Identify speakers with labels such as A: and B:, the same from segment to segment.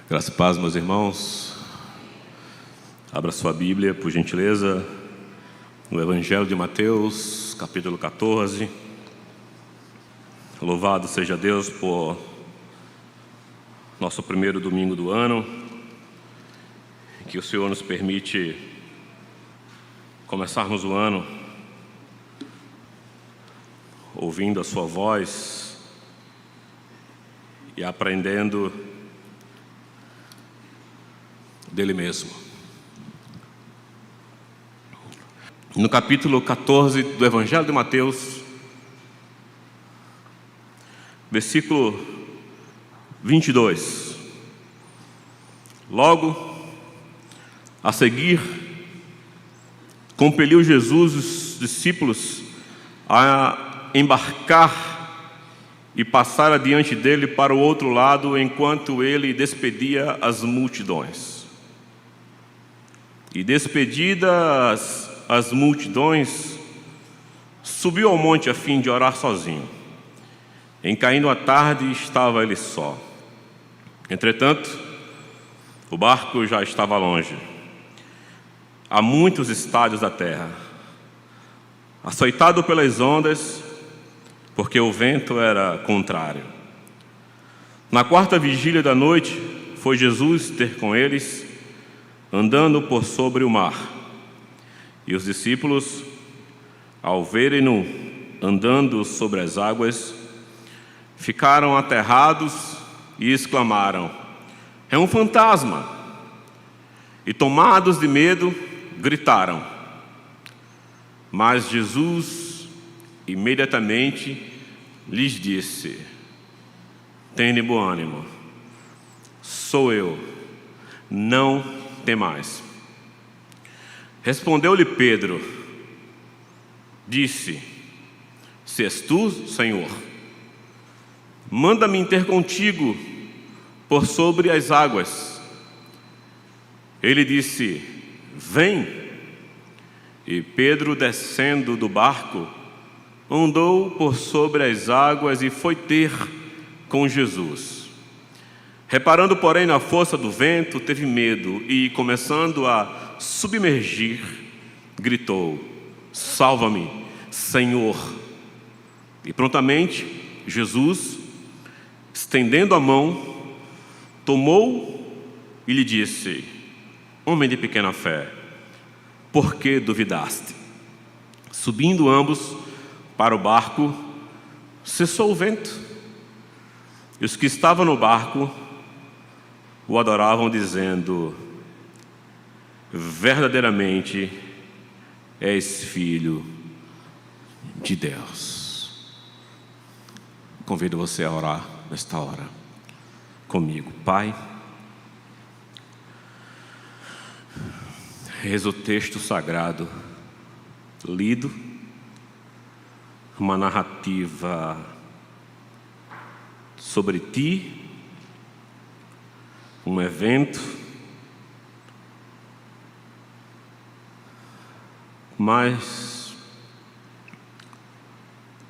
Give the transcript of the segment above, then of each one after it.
A: Graça e paz, meus irmãos. Abra sua Bíblia, por gentileza, no Evangelho de Mateus, capítulo 14. Louvado seja Deus por nosso primeiro domingo do ano, que o Senhor nos permite começarmos o ano ouvindo a sua voz e aprendendo dele mesmo. No capítulo 14 do Evangelho de Mateus, versículo 22. Logo a seguir, compeliu Jesus os discípulos a embarcar e passar adiante dele para o outro lado, enquanto ele despedia as multidões. E despedidas as multidões, subiu ao monte a fim de orar sozinho. Em caindo a tarde, estava ele só. Entretanto, o barco já estava longe, a muitos estádios da terra, açoitado pelas ondas, porque o vento era contrário. Na quarta vigília da noite, foi Jesus ter com eles, andando por sobre o mar. E os discípulos, ao verem-no andando sobre as águas, ficaram aterrados e exclamaram: "É um fantasma!" E tomados de medo, gritaram. Mas Jesus imediatamente lhes disse: "Tende bom ânimo, sou eu, não temais." Respondeu-lhe Pedro, disse: "Se és tu, Senhor, manda-me ter contigo por sobre as águas." Ele disse: "Vem." E Pedro, descendo do barco, andou por sobre as águas e foi ter com Jesus. Reparando, porém, na força do vento, teve medo e, começando a submergir, gritou: "Salva-me, Senhor!" E prontamente Jesus, estendendo a mão, tomou e lhe disse: "Homem de pequena fé, por que duvidaste?" Subindo ambos para o barco, cessou o vento. E os que estavam no barco o adoravam, dizendo: "Verdadeiramente és Filho de Deus." Convido você a orar nesta hora comigo. Pai, eis o texto sagrado lido, uma narrativa sobre ti, um evento, mas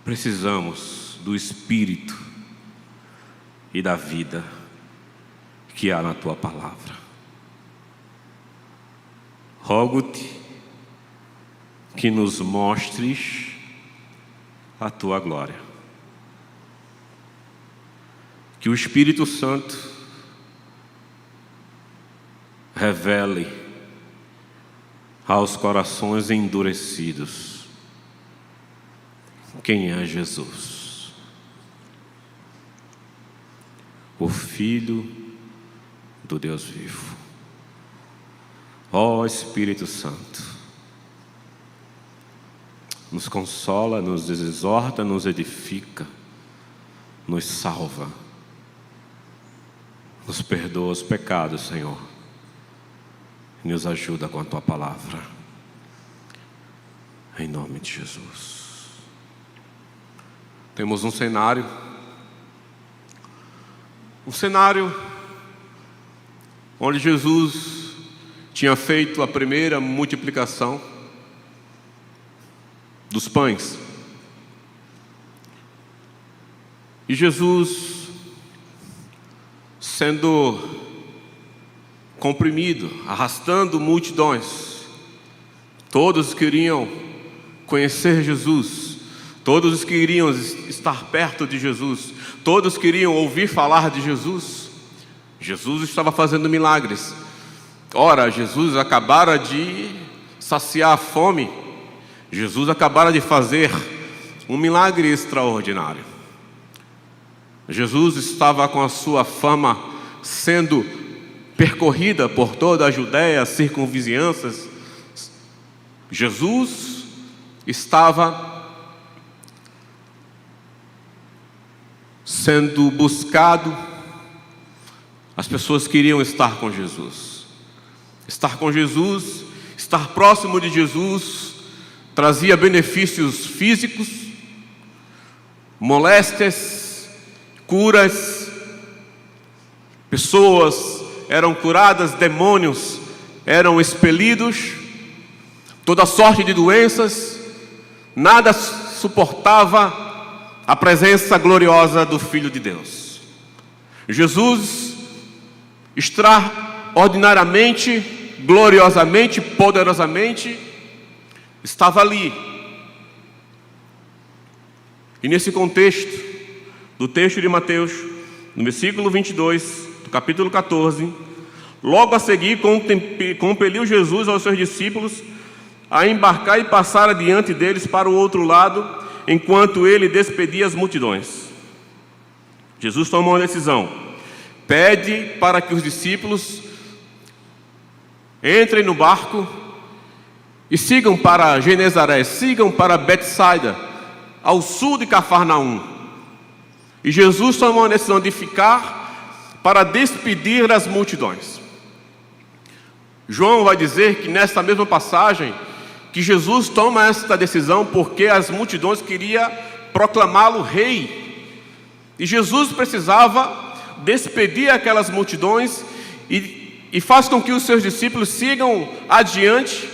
A: precisamos do Espírito e da vida que há na tua palavra. Rogo-te que nos mostres a tua glória, que o Espírito Santo revele aos corações endurecidos quem é Jesus, o Filho do Deus vivo. Ó Espírito Santo, nos consola, nos exorta, nos edifica, nos salva, nos perdoa os pecados, Senhor, e nos ajuda com a tua palavra, em nome de Jesus. Temos um cenário onde Jesus tinha feito a primeira multiplicação dos pães. E Jesus, sendo comprimido, arrastando multidões. Todos queriam conhecer Jesus, todos queriam estar perto de Jesus, todos queriam ouvir falar de Jesus. Jesus estava fazendo milagres. Ora, Jesus acabara de saciar a fome. Jesus acabara de fazer um milagre extraordinário. Jesus estava com a sua fama sendo percorrida por toda a Judéia, as circunvizinhanças. Jesus estava sendo buscado. As pessoas queriam estar com Jesus. Estar com Jesus, estar próximo de Jesus, trazia benefícios físicos, moléstias, curas. Pessoas eram curadas, demônios eram expelidos, toda sorte de doenças. Nada suportava a presença gloriosa do Filho de Deus. Jesus, extraordinariamente, gloriosamente, poderosamente, estava ali. E nesse contexto do texto de Mateus, no versículo 22 do capítulo 14, logo a seguir compeliu Jesus aos seus discípulos a embarcar e passar adiante deles para o outro lado, enquanto ele despedia as multidões. Jesus tomou uma decisão: pede para que os discípulos entrem no barco e sigam para Genezaré, sigam para Betsaida, ao sul de Cafarnaum. E Jesus tomou a decisão de ficar para despedir as multidões. João vai dizer que nesta mesma passagem, que Jesus toma esta decisão porque as multidões queriam proclamá-lo rei. E Jesus precisava despedir aquelas multidões e faz com que os seus discípulos sigam adiante.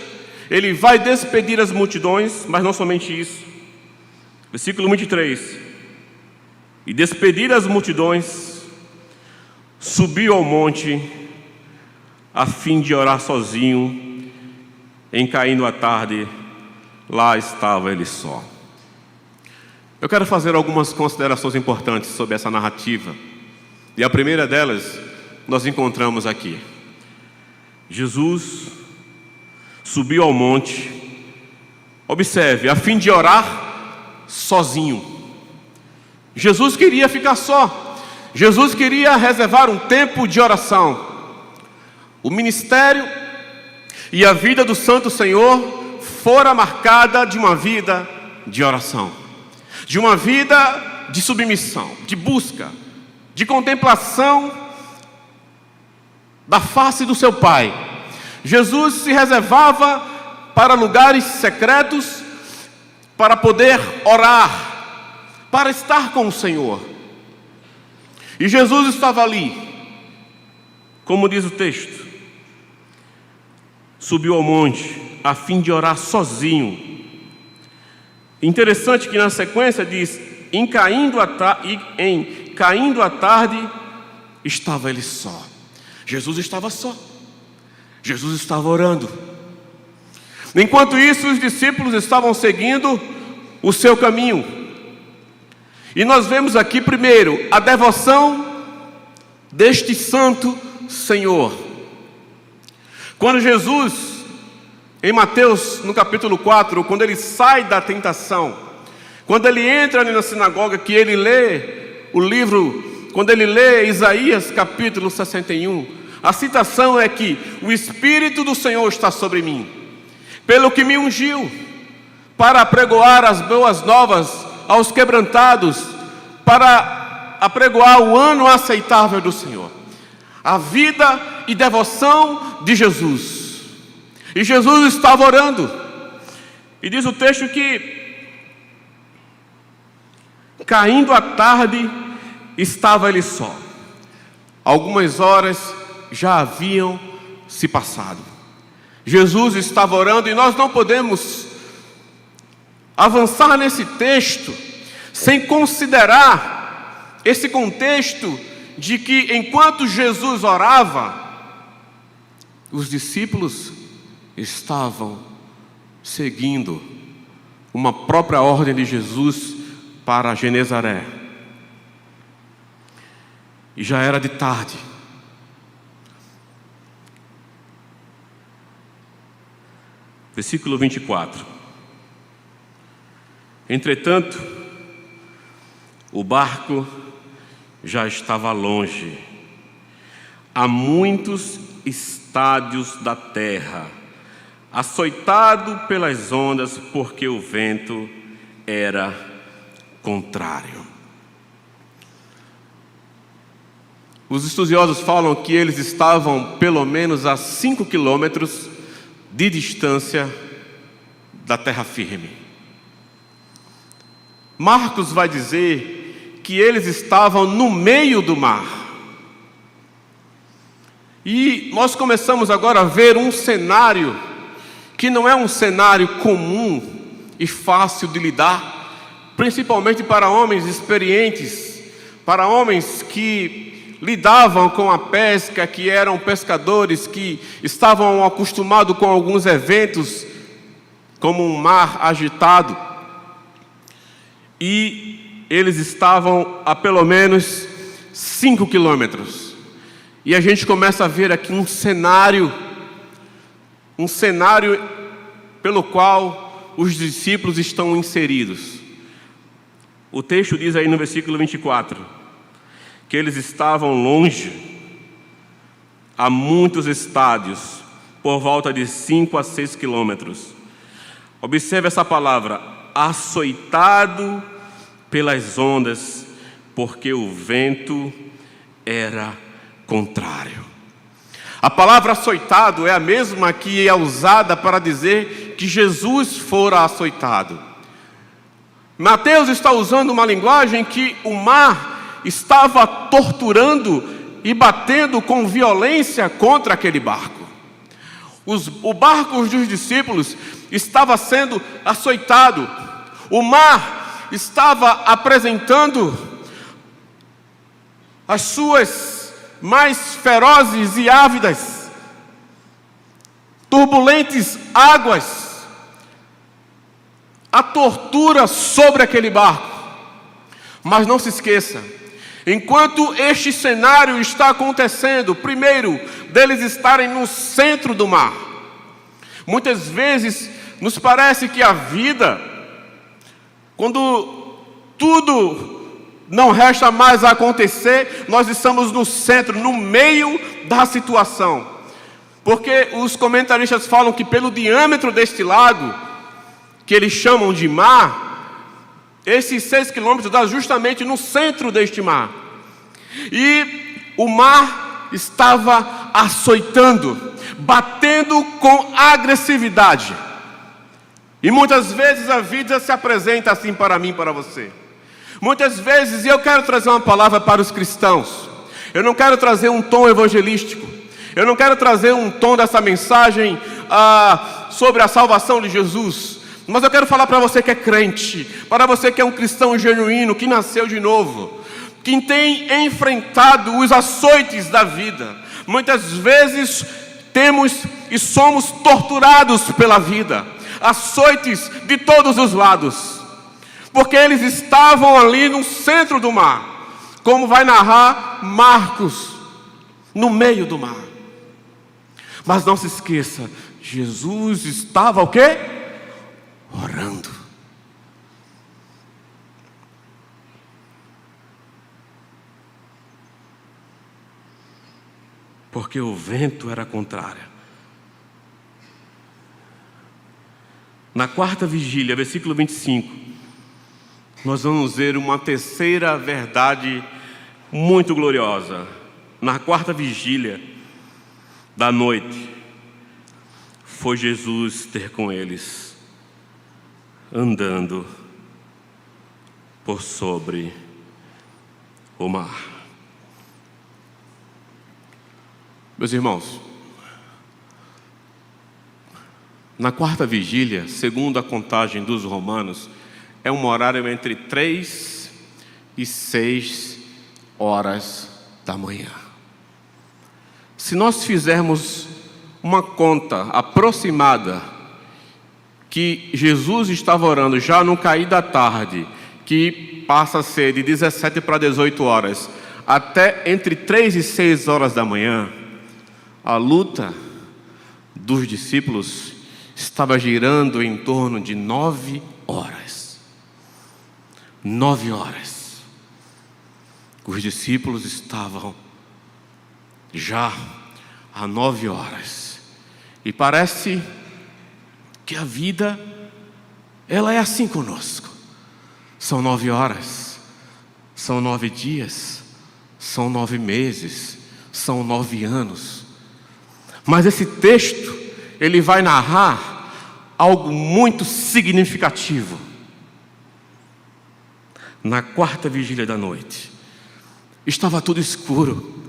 A: Ele vai despedir as multidões, mas não somente isso. Versículo 23. E despedir as multidões, subiu ao monte a fim de orar sozinho. Em caindo a tarde, lá estava ele só. Eu quero fazer algumas considerações importantes sobre essa narrativa. E a primeira delas, nós encontramos aqui. Jesus subiu ao monte, observe, a fim de orar sozinho. Jesus queria ficar só. Jesus queria reservar um tempo de oração. O ministério e a vida do Santo Senhor fora marcada de uma vida de oração, de uma vida de submissão, de busca, de contemplação da face do seu Pai. Jesus se reservava para lugares secretos, para poder orar, para estar com o Senhor. E Jesus estava ali, como diz o texto, subiu ao monte a fim de orar sozinho. Interessante que na sequência diz: em caindo a tarde, estava ele só. Jesus estava só. Jesus estava orando. Enquanto isso, os discípulos estavam seguindo o seu caminho. E nós vemos aqui primeiro a devoção deste santo Senhor. Quando Jesus, em Mateus, no capítulo 4, quando ele sai da tentação, quando ele entra ali na sinagoga, que ele lê o livro, quando ele lê Isaías capítulo 61, a citação é que o Espírito do Senhor está sobre mim, pelo que me ungiu, para apregoar as boas novas aos quebrantados, para apregoar o ano aceitável do Senhor. A vida e devoção de Jesus. E Jesus estava orando. E diz o texto que, caindo a tarde, estava ele só. Algumas horas já haviam se passado. Jesus estava orando, e nós não podemos avançar nesse texto sem considerar esse contexto de que enquanto Jesus orava,
B: os discípulos estavam seguindo uma própria ordem de Jesus para Genezaré. E já era de tarde.
A: Versículo 24. Entretanto, o barco já estava longe, a muitos estádios da terra, açoitado pelas ondas, porque o vento era contrário. Os estudiosos falam que eles estavam pelo menos a 5 quilômetros de distância da terra firme. Marcos vai dizer que eles estavam no meio do mar. E nós começamos agora a ver um cenário que não é um cenário comum e fácil de lidar, principalmente para homens experientes, para homens que lidavam com a pesca, que eram pescadores, que estavam acostumados com alguns eventos, como um mar agitado. E eles estavam a pelo menos 5 quilômetros. E a gente começa a ver aqui um cenário pelo qual os discípulos estão inseridos. O texto diz aí no versículo 24, que eles estavam longe, a muitos estádios, por volta de 5 a 6 quilômetros. Observe essa palavra, açoitado pelas ondas, porque o vento era contrário. A palavra açoitado é a mesma que é usada para dizer que Jesus fora açoitado. Mateus está usando uma linguagem que o mar estava torturando e batendo com violência contra aquele barco. O barco dos discípulos estava sendo açoitado. O mar estava apresentando as suas mais ferozes e ávidas, turbulentes águas, a tortura sobre aquele barco. Mas não se esqueça, enquanto este cenário está acontecendo, primeiro, deles estarem no centro do mar. Muitas vezes nos parece que a vida, quando tudo não resta mais a acontecer, nós estamos no centro, no meio da situação. Porque os comentaristas falam que pelo diâmetro deste lago, que eles chamam de mar, esses 6 quilômetros dá justamente no centro deste mar. E o mar estava açoitando, batendo com agressividade. E muitas vezes a vida se apresenta assim para mim e para você. Muitas vezes, e eu quero trazer uma palavra para os cristãos. Eu não quero trazer um tom evangelístico. Eu não quero trazer um tom dessa mensagem sobre a salvação de Jesus. Mas eu quero falar para você que é crente, para você que é um cristão genuíno, que nasceu de novo, que tem enfrentado os açoites da vida. Muitas vezes temos e somos torturados pela vida, açoites de todos os lados, porque eles estavam ali no centro do mar, como vai narrar Marcos, no meio do mar. Mas não se esqueça, Jesus estava o quê? Orando. Porque o vento era contrário. Na quarta vigília, versículo 25, nós vamos ver uma terceira verdade muito gloriosa. Na quarta vigília da noite, foi Jesus ter com eles, andando por sobre o mar. Meus irmãos, na quarta vigília, segundo a contagem dos romanos, é um horário entre 3 e 6 horas da manhã. Se nós fizermos
B: uma conta aproximada que Jesus estava orando já no cair da tarde, que passa a ser de 17 para 18 horas, até entre 3 e 6 horas da manhã, a luta dos discípulos estava girando em torno de 9 horas. 9 horas. Os discípulos estavam já há 9 horas. E parece que a vida, ela é assim conosco. São 9 horas, são 9 dias, são 9 meses, são 9 anos. Mas esse texto, ele vai narrar algo muito significativo. Na quarta vigília da noite, estava tudo escuro.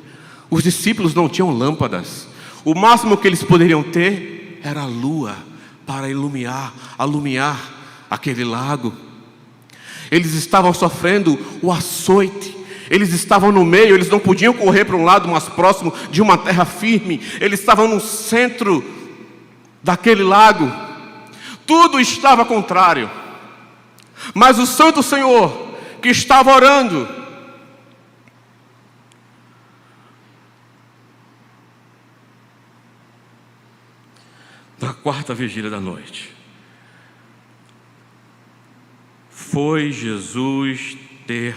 B: Os discípulos não tinham lâmpadas. O máximo que eles poderiam ter era a lua para alumiar aquele lago. Eles estavam sofrendo o açoite. Eles estavam no meio, eles não podiam correr para um lado mais próximo de uma terra firme. Eles estavam no centro daquele lago. Tudo estava contrário. Mas o Santo Senhor, que estava orando, na quarta vigília da noite, foi Jesus ter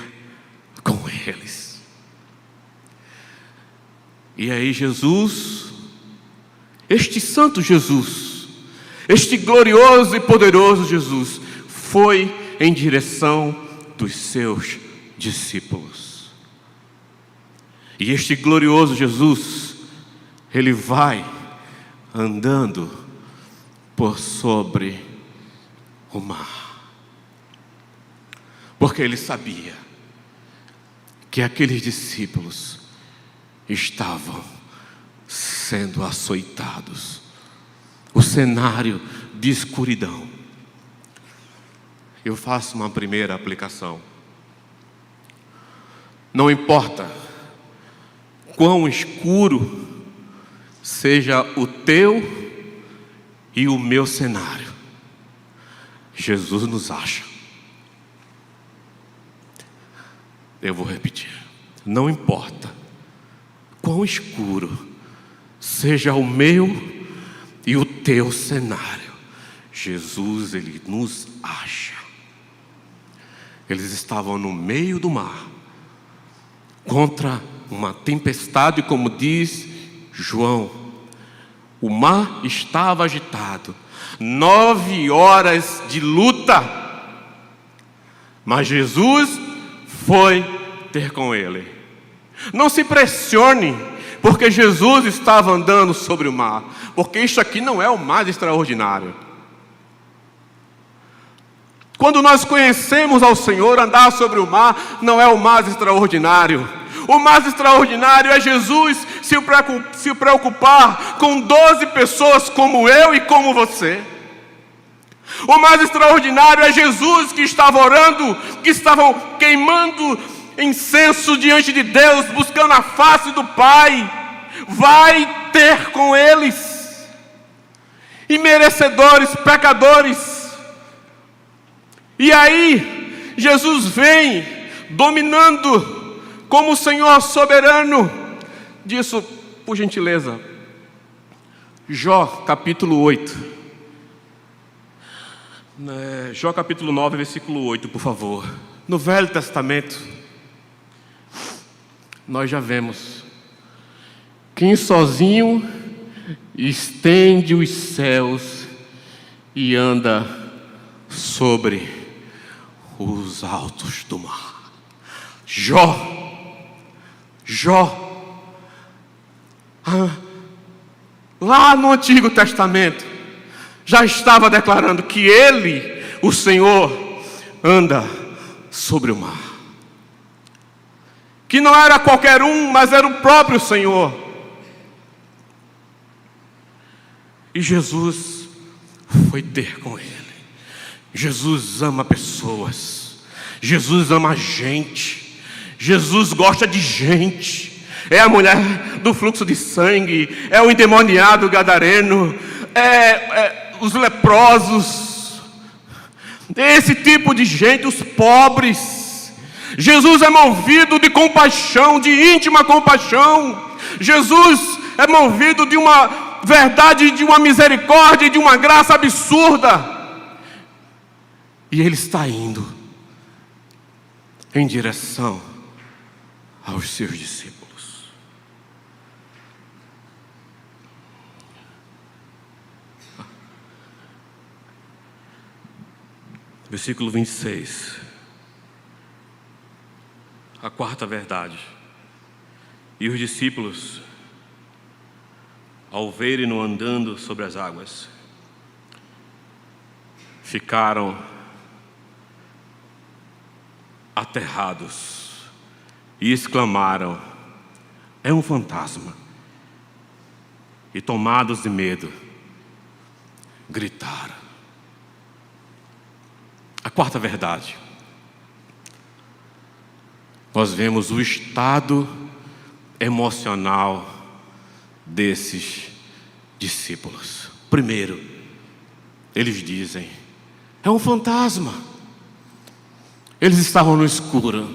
B: com eles. E aí Jesus, este santo Jesus, este glorioso e poderoso Jesus, foi em direção dos seus discípulos. E este glorioso Jesus, ele vai andando por sobre o mar. Porque ele sabia que aqueles discípulos estavam sendo açoitados. O cenário de escuridão. Eu faço uma primeira aplicação. Não importa quão escuro seja o teu e o meu cenário, Jesus nos acha. Eu vou repetir. Não importa quão escuro seja o meu e o teu cenário, Jesus, ele nos acha. Eles estavam no meio do mar, contra uma tempestade, como diz João. O mar estava agitado. 9 horas de luta. Mas Jesus foi ter com ele. Não se pressione, porque Jesus estava andando sobre o mar. Porque isso aqui não é o mais extraordinário. Quando nós conhecemos ao Senhor, andar sobre o mar não é o mais extraordinário. O mais extraordinário é Jesus se preocupar com 12 pessoas como eu e como você. O mais extraordinário é Jesus que estava orando, que estavam queimando incenso diante de Deus, buscando a face do Pai. Vai ter com eles, imerecedores, pecadores. E aí, Jesus vem dominando como o Senhor soberano. Disso, por gentileza, Jó capítulo 8. Jó capítulo 9, versículo 8, por favor. No Velho Testamento, nós já vemos: quem sozinho estende os céus e anda sobre os altos do mar. Jó, lá no Antigo Testamento, já estava declarando que Ele, o Senhor, anda sobre o mar. Que não era qualquer um, mas era o próprio Senhor. E Jesus foi ter com Ele. Jesus ama pessoas. Jesus ama gente. Jesus gosta de gente. é a mulher do fluxo de sangue, é o endemoniado gadareno, os leprosos, esse tipo de gente, os pobres. Jesus é movido de compaixão, de íntima compaixão. Jesus é movido de uma verdade, de uma misericórdia, de uma graça absurda. E Ele está indo em direção aos seus discípulos. Versículo 26. A quarta verdade. E os discípulos, ao verem-no andando sobre as águas, ficaram aterrados e exclamaram: é um fantasma. E tomados de medo, gritaram. A quarta verdade. Nós vemos o estado emocional desses discípulos. Primeiro, eles dizem: é um fantasma. Eles estavam no escuro,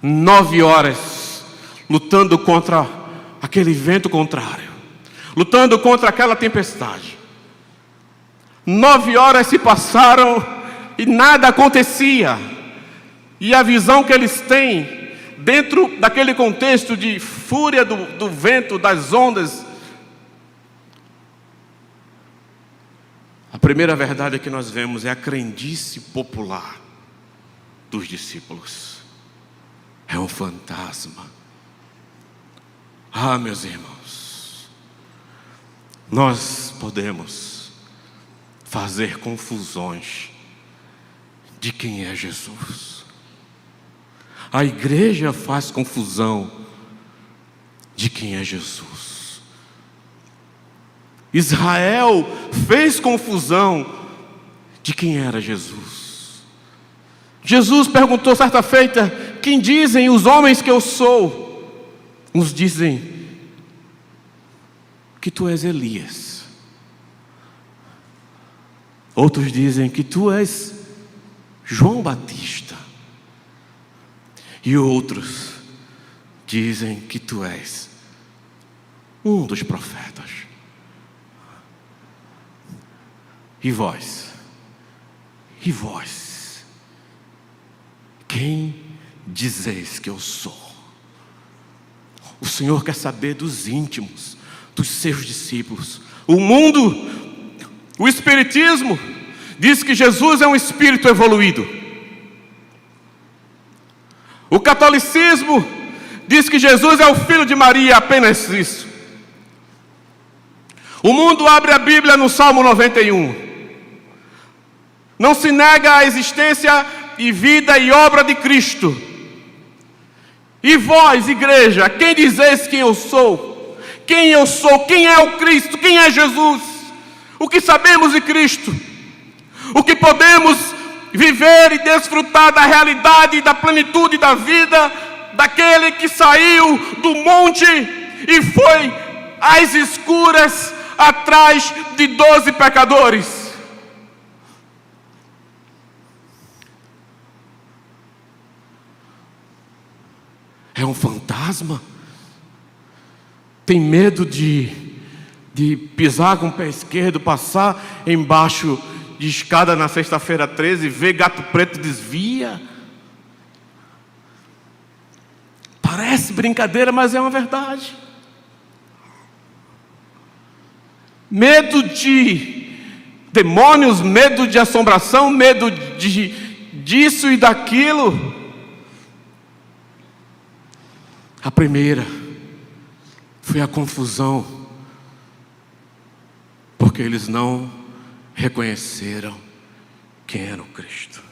B: 9 horas, lutando contra aquele vento contrário, lutando contra aquela tempestade. 9 horas se passaram e nada acontecia. E a visão que eles têm, dentro daquele contexto de fúria do vento, das ondas, a primeira verdade que nós vemos é a crendice popular dos discípulos. É um fantasma. Ah, meus irmãos, nós podemos fazer confusões de quem é Jesus. A igreja faz confusão de quem é Jesus. Israel fez confusão de quem era Jesus. Jesus perguntou certa feita: quem dizem os homens que eu sou? Uns dizem que tu és Elias. Outros dizem que tu és João Batista. E outros dizem que tu és um dos profetas. E vós? E vós? Quem dizeis que eu sou? O Senhor quer saber dos íntimos, dos seus discípulos. O mundo, o Espiritismo, diz que Jesus é um espírito evoluído. O catolicismo diz que Jesus é o filho de Maria, apenas isso. O mundo abre a Bíblia no Salmo 91. Não se nega a existência e vida e obra de Cristo. E vós, igreja, quem dizeis quem eu sou? Quem eu sou? Quem é o Cristo? Quem é Jesus? O que sabemos de Cristo? O que podemos viver e desfrutar da realidade e da plenitude da vida daquele que saiu do monte e foi às escuras atrás de 12 pecadores. É um fantasma? Tem medo de pisar com o pé esquerdo, passar embaixo de escada na sexta-feira 13, ver gato preto, desvia? Parece brincadeira, mas é uma verdade. Medo de demônios, medo de assombração, medo disso e daquilo. A primeira foi a confusão, porque eles não reconheceram quem era o Cristo.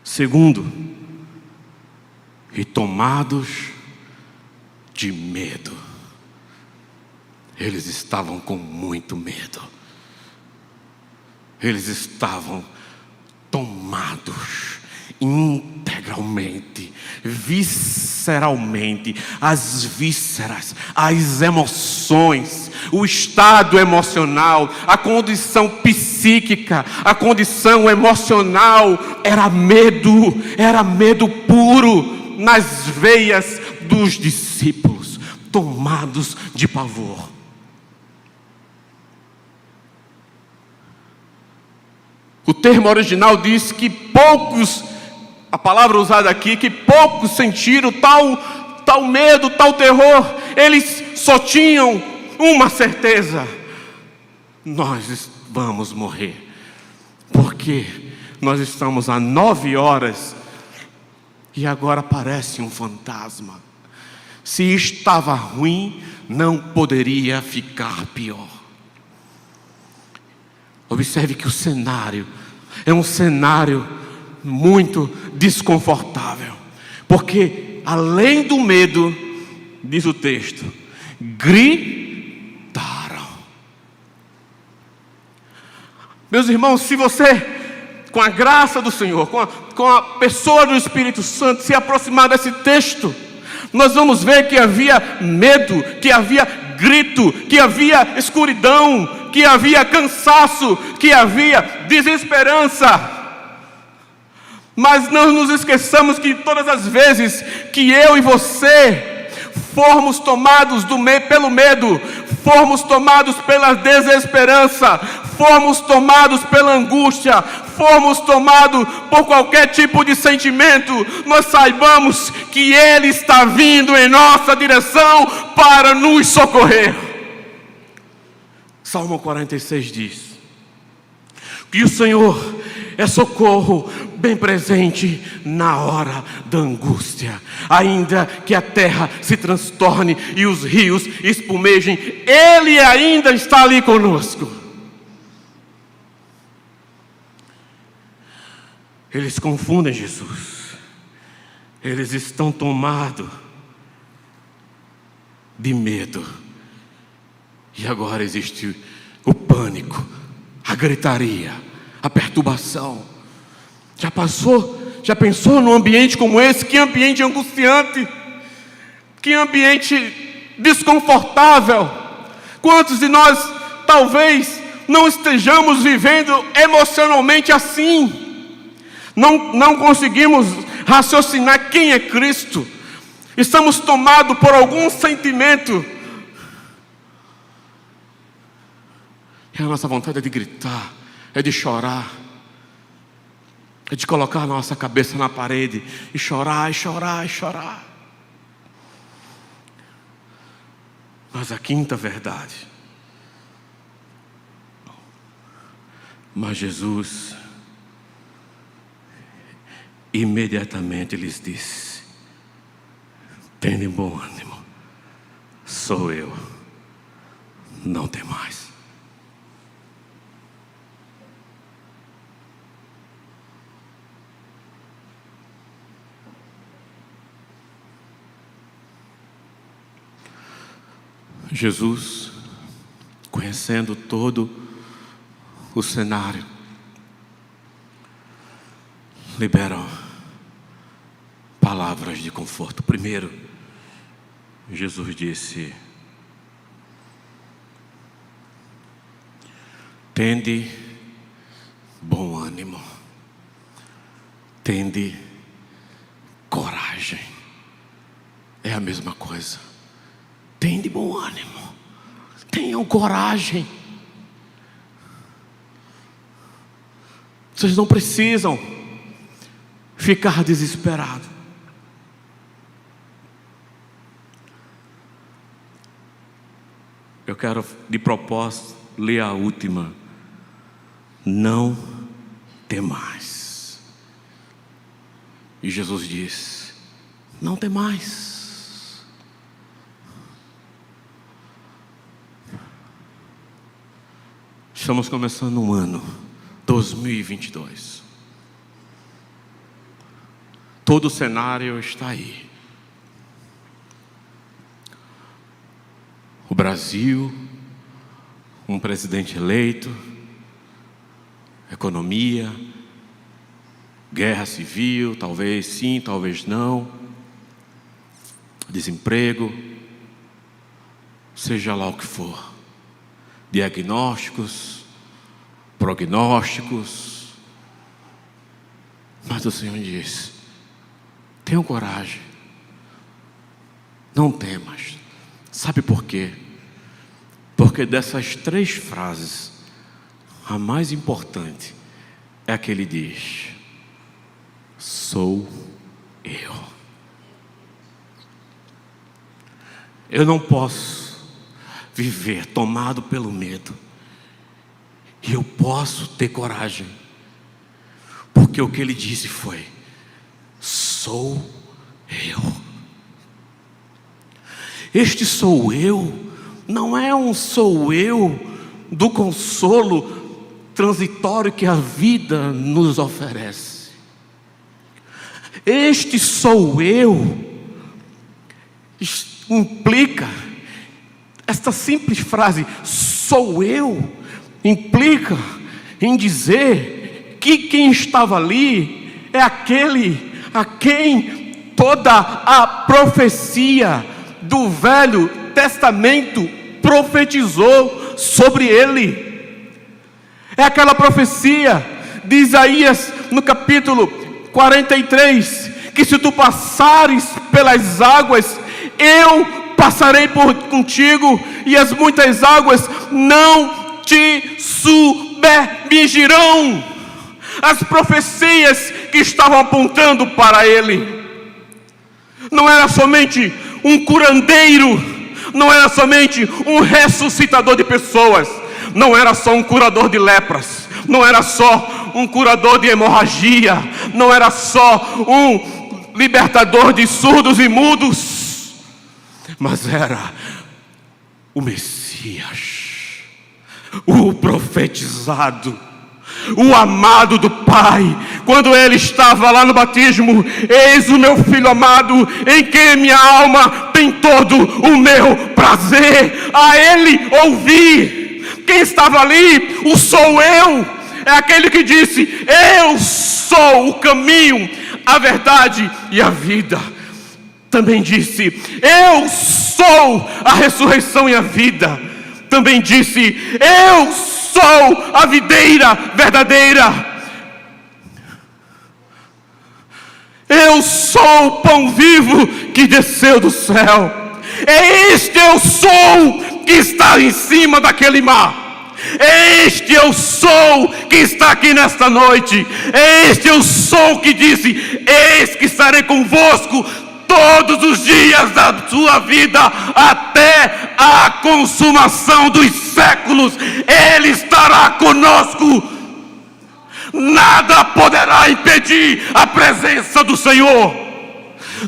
B: Segundo, e tomados de medo. Eles estavam com muito medo. Eles estavam tomados, integrados integralmente, visceralmente, as vísceras, as emoções, o estado emocional, a condição psíquica, a condição emocional, era medo puro nas veias dos discípulos, tomados de pavor. O termo original diz que poucos, a palavra usada aqui, que poucos sentiram tal medo, tal terror. Eles só tinham uma certeza: nós vamos morrer, porque nós estamos há 9 horas e agora aparece um fantasma. Se estava ruim, não poderia ficar pior. Observe que o cenário é um cenário muito desconfortável, porque além do medo, diz o texto, gritaram. Meus irmãos, se você, com a graça do Senhor, com a pessoa do Espírito Santo, se aproximar desse texto, nós vamos ver que havia medo, que havia grito, que havia escuridão, que havia cansaço, que havia desesperança. Mas não nos esqueçamos que todas as vezes que eu e você formos tomados pelo medo, formos tomados pela desesperança, formos tomados pela angústia, formos tomados por qualquer tipo de sentimento, nós saibamos que Ele está vindo em nossa direção para nos socorrer. Salmo 46 diz que o Senhor é socorro bem presente na hora da angústia. Ainda que a terra se transtorne e os rios espumejem, Ele ainda está ali conosco. Eles confundem Jesus. Eles estão tomados de medo. E agora existe o pânico, a gritaria, a perturbação. Já pensou num ambiente como esse? Que ambiente angustiante, que ambiente desconfortável. Quantos de nós talvez não estejamos vivendo emocionalmente assim? Não conseguimos raciocinar quem é Cristo. Estamos tomados por algum sentimento. E a nossa vontade é de gritar, é de chorar, é de colocar a nossa cabeça na parede e chorar, e chorar, e chorar. Mas a quinta verdade. Mas Jesus imediatamente lhes disse: tende bom ânimo, sou eu, não tem mais. Jesus, conhecendo todo o cenário, libera palavras de conforto. Primeiro, Jesus disse: tende bom ânimo, tende coragem. É a mesma coisa. Tende bom ânimo, tenham coragem. Vocês não precisam ficar desesperados. Eu quero, de propósito, ler a última. Não temais. E Jesus diz: não temais. Estamos começando um ano 2022. Todo o cenário está aí. O Brasil, um presidente eleito, economia, Guerra civil, talvez sim, talvez não. Desemprego, seja lá o que for. Diagnósticos, prognósticos. Mas o Senhor diz: tenham coragem, não temas. Sabe por quê? Porque dessas 3 frases, a mais importante é a que ele diz: sou eu. Eu não posso viver tomado pelo medo, e eu posso ter coragem, porque o que ele disse foi: sou eu. Este sou eu não é um sou eu do consolo transitório que a vida nos oferece. Este sou eu implica, esta simples frase sou eu implica em dizer que quem estava ali é aquele a quem toda a profecia do Velho Testamento profetizou sobre ele. É aquela profecia de Isaías no capítulo 43, que se tu passares pelas águas, eu passarei contigo, e as muitas águas não te submergirão. As profecias que estavam apontando para ele. Não era somente um curandeiro, não era somente um ressuscitador de pessoas, não era só um curador de lepras, não era só um curador de hemorragia, não era só um libertador de surdos e mudos, mas era o Messias, o profetizado, o amado do Pai. Quando ele estava lá no batismo: eis o meu filho amado, em quem minha alma tem todo o meu prazer. A ele ouvir. Quem estava ali? O sou eu. É aquele que disse: eu sou o caminho, a verdade e a vida. Também disse: eu sou a ressurreição e a vida. Também disse: eu sou a videira verdadeira. Eu sou o pão vivo que desceu do céu. É este eu sou que está em cima daquele mar. É este eu sou que está aqui nesta noite. É este eu sou que disse: eis que estarei convosco todos os dias da sua vida, até a consumação dos séculos. Ele estará conosco. Nada poderá impedir a presença do Senhor.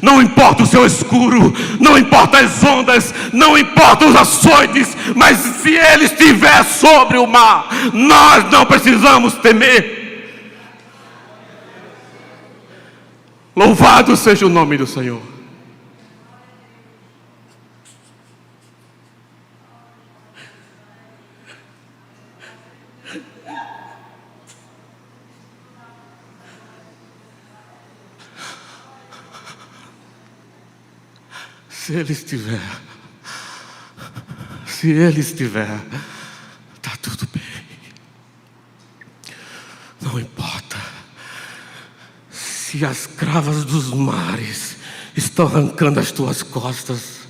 B: Não importa o céu escuro, não importa as ondas, não importa os açoites, mas se Ele estiver sobre o mar, nós não precisamos temer. Louvado seja o nome do Senhor. Se Ele estiver, está tudo bem. Não importa se as cravas dos mares estão arrancando as tuas costas.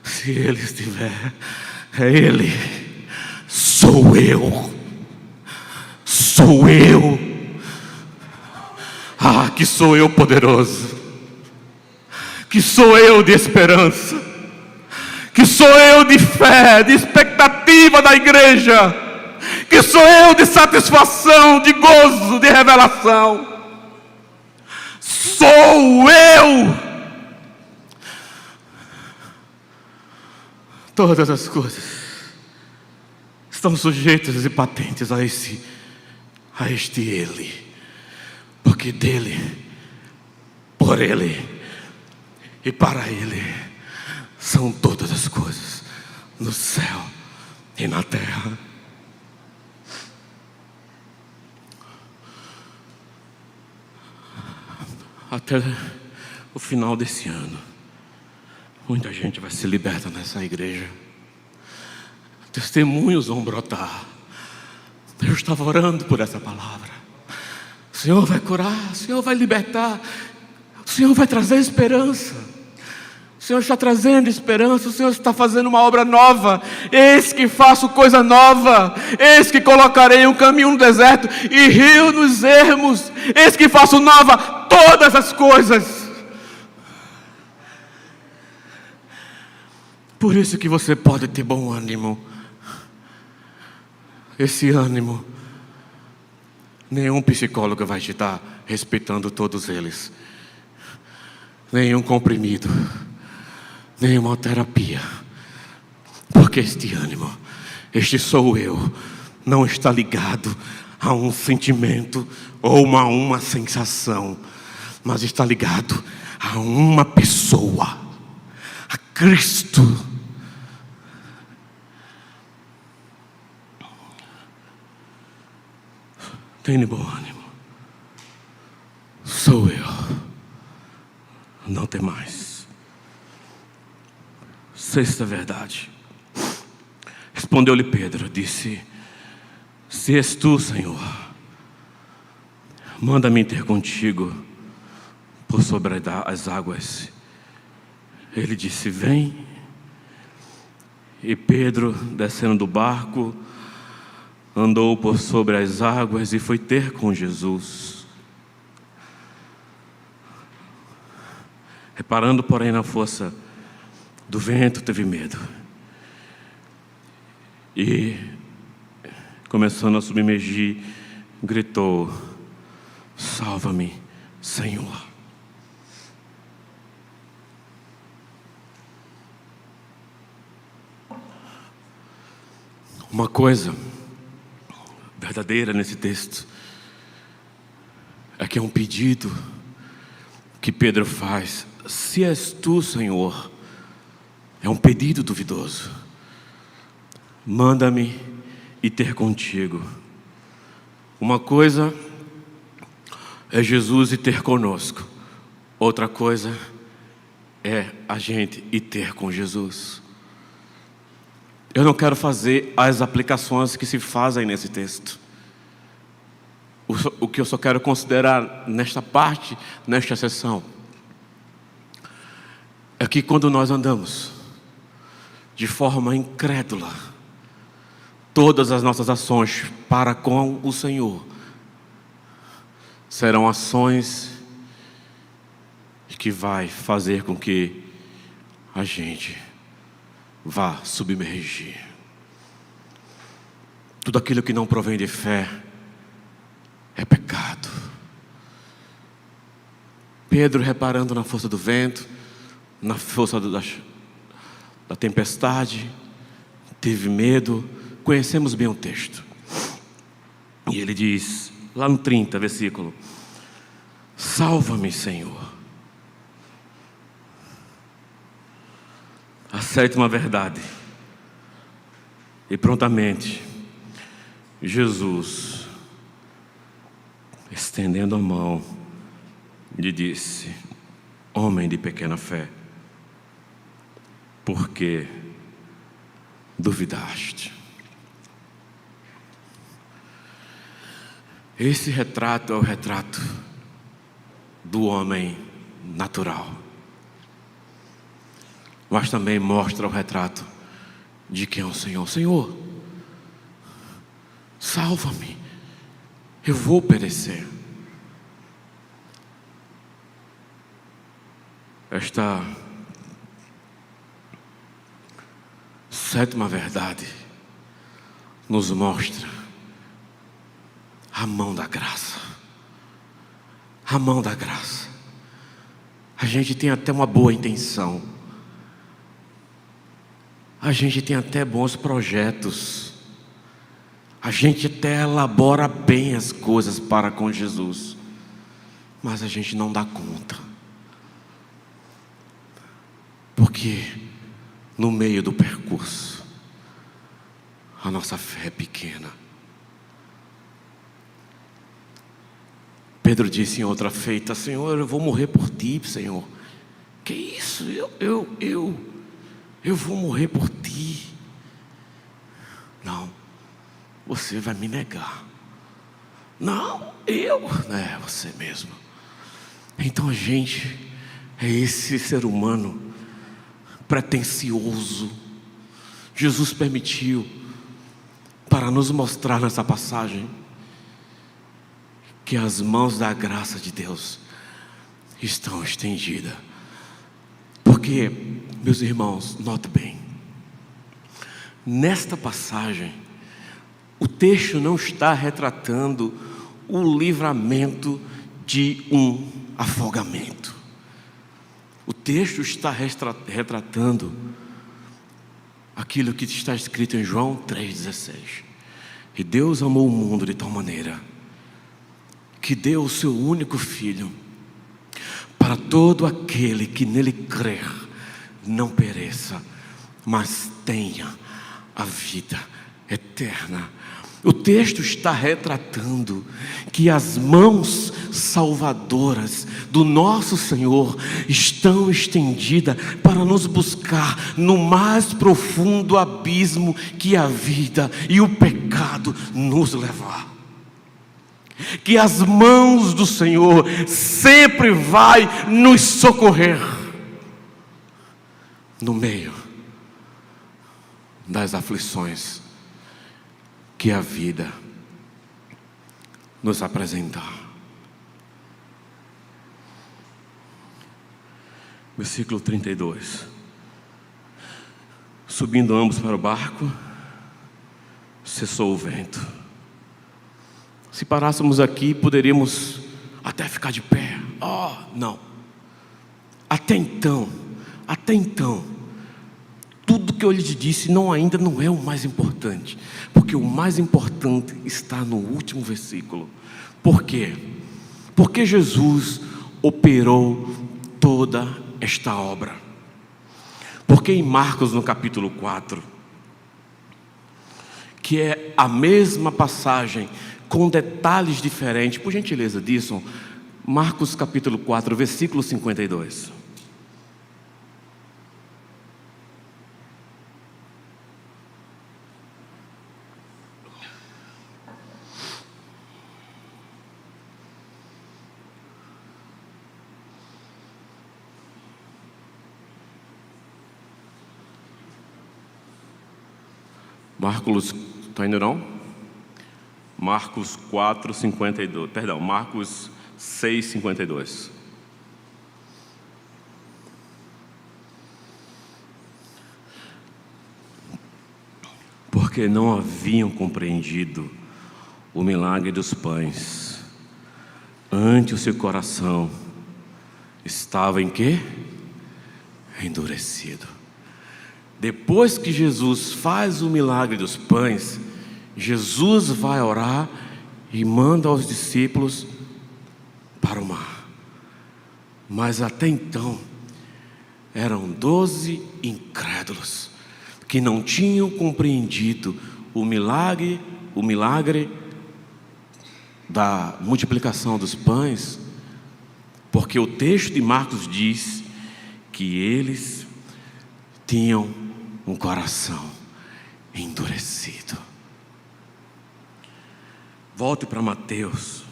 B: Se Ele estiver, é Ele. Sou eu. Sou eu. Ah, que sou eu poderoso. Que sou eu de esperança, que sou eu de fé, de expectativa da igreja, que sou eu de satisfação, de gozo, de revelação. Sou eu. Todas as coisas estão sujeitas e patentes a este Ele, porque dele, por Ele e para Ele são todas as coisas, no céu e na terra. até o final desse ano, muita gente vai ser liberta nessa igreja. Testemunhos vão brotar. Eu estava orando por essa palavra. O Senhor vai curar, o Senhor vai libertar, o Senhor vai trazer esperança. O Senhor está trazendo esperança, o Senhor está fazendo uma obra nova. Eis que faço coisa nova, eis que colocarei um caminho no deserto e rio nos ermos. Eis que faço nova todas as coisas. Por isso que você pode ter bom ânimo. Esse ânimo, nenhum psicólogo vai te dar, respeitando todos eles. Nenhum comprimido, nenhuma terapia. Porque este ânimo, este sou eu, não está ligado a um sentimento ou a uma sensação, mas está ligado a uma pessoa, a Cristo. Tenha bom ânimo. Sou eu. Não tem mais. Sexta verdade. Respondeu-lhe Pedro, disse: se és tu, Senhor, manda-me ter contigo por sobre as águas. Ele disse: vem. E Pedro, descendo do barco, andou por sobre as águas e foi ter com Jesus. Reparando, porém, na força do vento, teve medo. E, começando a submergir, gritou: salva-me, Senhor. Uma coisa verdadeira nesse texto é que é um pedido que Pedro faz. Se és tu, Senhor, é um pedido duvidoso. Manda-me ir ter contigo. Uma coisa é Jesus ir ter conosco, outra coisa é a gente ir ter com Jesus. Eu não quero fazer as aplicações que se fazem nesse texto. O que eu só quero considerar nesta parte, nesta sessão, é que quando nós andamos de forma incrédula, todas as nossas ações para com o Senhor serão ações que vai fazer com que a gente vá submergir. Tudo aquilo que não provém de fé é pecado. Pedro, reparando na força do vento, na força da tempestade, teve medo. Conhecemos bem o texto. E ele diz, lá no 30, versículo: salva-me, Senhor. A sétima verdade. E prontamente Jesus, estendendo a mão, lhe disse: homem de pequena fé, por que duvidaste? Esse retrato é o retrato do homem natural, mas também mostra o retrato de quem é o Senhor. Senhor, salva-me, eu vou perecer. Esta sétima verdade nos mostra a mão da graça. A mão da graça. A gente tem até uma boa intenção. A gente tem até bons projetos. A gente até elabora bem as coisas para com Jesus. Mas a gente não dá conta. Porque no meio do percurso, a nossa fé é pequena. Pedro disse em outra feita: Senhor, eu vou morrer por ti, Senhor. Que isso? Eu vou morrer por ti. Não, você vai me negar. Não, é você mesmo. Então a gente é esse ser humano pretensioso. Jesus permitiu para nos mostrar nessa passagem que as mãos da graça de Deus estão estendidas. Porque, meus irmãos, note bem, nesta passagem o texto não está retratando o livramento de um afogamento. O texto está retratando aquilo que está escrito em João 3,16. E Deus amou o mundo de tal maneira que deu o seu único Filho, para todo aquele que nele crer não pereça, mas tenha a vida eterna. O texto está retratando que as mãos salvadoras do nosso Senhor estão estendidas para nos buscar no mais profundo abismo que a vida e o pecado nos levar. Que as mãos do Senhor sempre vai nos socorrer no meio das aflições que a vida nos apresentar. Versículo 32. Subindo ambos para o barco, cessou o vento. Se parássemos aqui, poderíamos até ficar de pé. Não. Até então, tudo que eu lhes disse ainda não é o mais importante, porque o mais importante está no último versículo. Por quê? Porque Jesus operou toda esta obra. Porque em Marcos, no capítulo 4, que é a mesma passagem com detalhes diferentes, por gentileza, Disson, Marcos capítulo 4, versículo 52. Marcos, está indo não? Marcos 4, 52, perdão, Marcos 6, 52. Porque não haviam compreendido o milagre dos pães, antes o seu coração estava em quê? Endurecido. Depois que Jesus faz o milagre dos pães, Jesus vai orar e manda aos discípulos para o mar. Mas até então eram 12 incrédulos que não tinham compreendido o milagre da multiplicação dos pães, porque o texto de Marcos diz que eles tinham um coração endurecido. Volte para Mateus.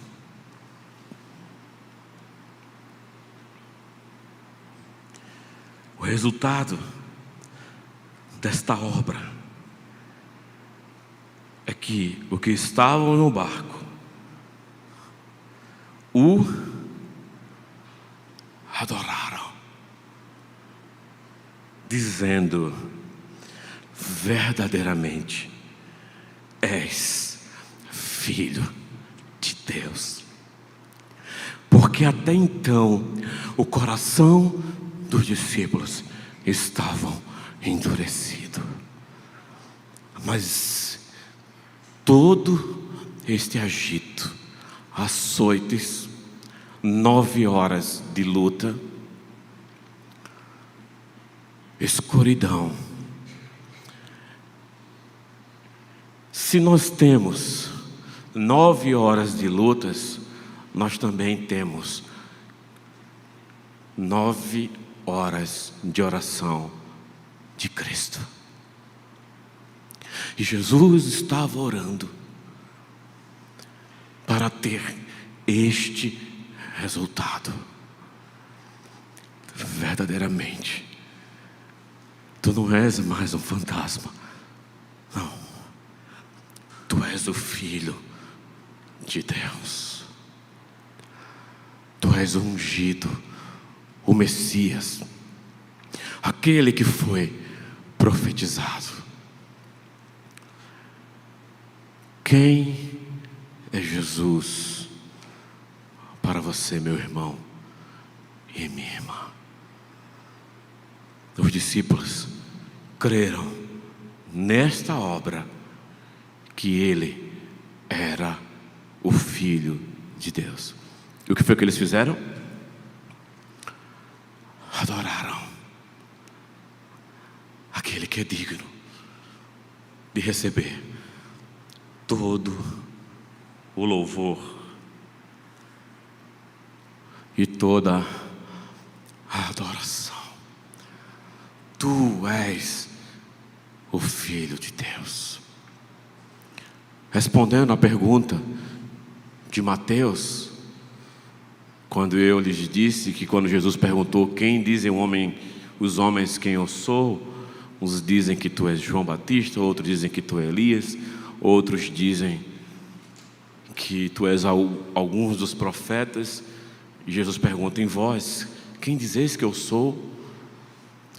B: O resultado desta obra é que os que estavam no barco o adoraram, dizendo: verdadeiramente és Filho de Deus. Porque até então o coração dos discípulos estavam endurecido. Mas todo este agito, açoites, 9 horas de luta, escuridão. Se nós temos 9 horas de lutas, nós também temos 9 horas de oração de Cristo. E Jesus estava orando para ter este resultado. Verdadeiramente, tu não és mais um fantasma. Não. Tu és o Filho de Deus. Tu és o ungido, o Messias, aquele que foi profetizado. Quem é Jesus para você, meu irmão e minha irmã? Os discípulos creram nesta obra que ele era o Filho de Deus. E o que foi que eles fizeram? Adoraram aquele que é digno de receber todo
A: O louvor
B: e toda a adoração. Tu és o Filho de Deus. Respondendo à pergunta de Mateus, quando eu lhes disse que quando Jesus perguntou: quem dizem os homens quem eu sou? Uns dizem que tu és João Batista, outros dizem que tu és Elias, outros dizem que tu és alguns dos profetas. E Jesus pergunta: em vós, quem dizeis que eu sou?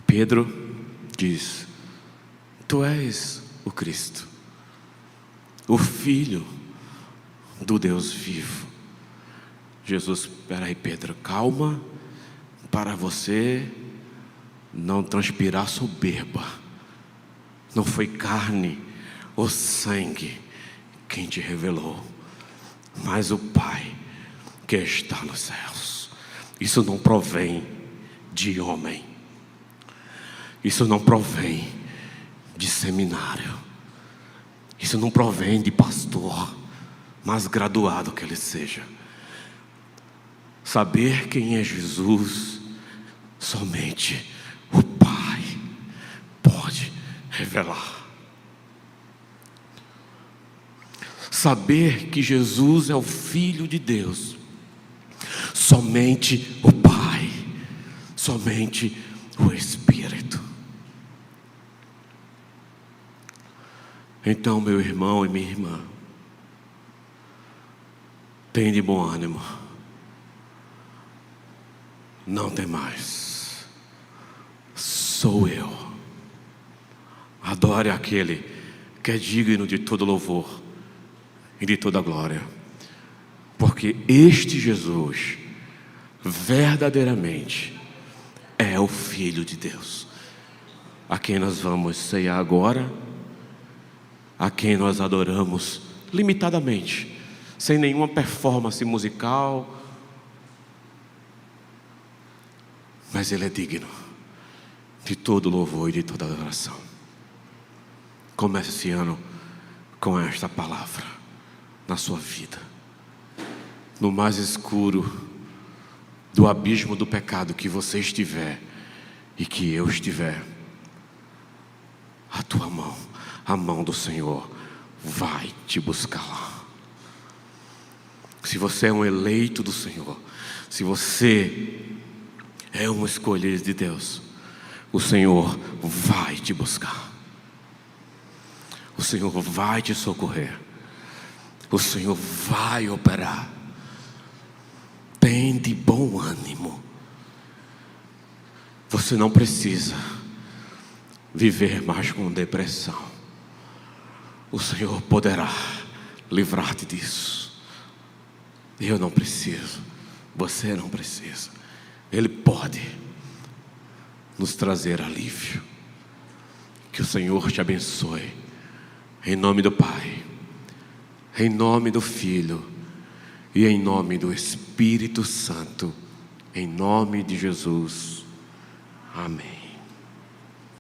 B: Pedro diz: tu és o Cristo, o Filho do Deus vivo. Jesus: espera aí, Pedro, calma, para você não transpirar soberba. Não foi carne ou sangue quem te revelou, mas o Pai que está nos céus. Isso não provém de homem. Isso não provém de seminário. Isso não provém de pastor, mais graduado que ele seja. Saber quem é Jesus, somente o Pai pode revelar. Saber que Jesus é o Filho de Deus, somente o Pai, somente o Espírito. Então, meu irmão e minha irmã, tem de bom ânimo. Não tem mais. Sou eu. Adore aquele que é digno de todo louvor e de toda glória, porque este Jesus verdadeiramente é o Filho de Deus, a quem nós vamos ceiar agora, a quem nós adoramos limitadamente, sem nenhuma performance musical, mas Ele é digno de todo louvor e de toda adoração. Comece esse ano com esta palavra na sua vida. No mais escuro do abismo do pecado que você estiver e que eu estiver, a tua mão, a mão do Senhor vai te buscar lá. Se você é um eleito do Senhor, se você é um escolhido de Deus, o Senhor vai te buscar. O Senhor vai te socorrer. O Senhor vai operar. Tem de bom ânimo. Você não precisa viver mais com depressão. O Senhor poderá livrar-te disso. Eu não preciso. Você não precisa. Ele pode nos trazer alívio. Que o Senhor te abençoe. Em nome do Pai, em nome do Filho e em nome do Espírito Santo. Em nome de Jesus. Amém.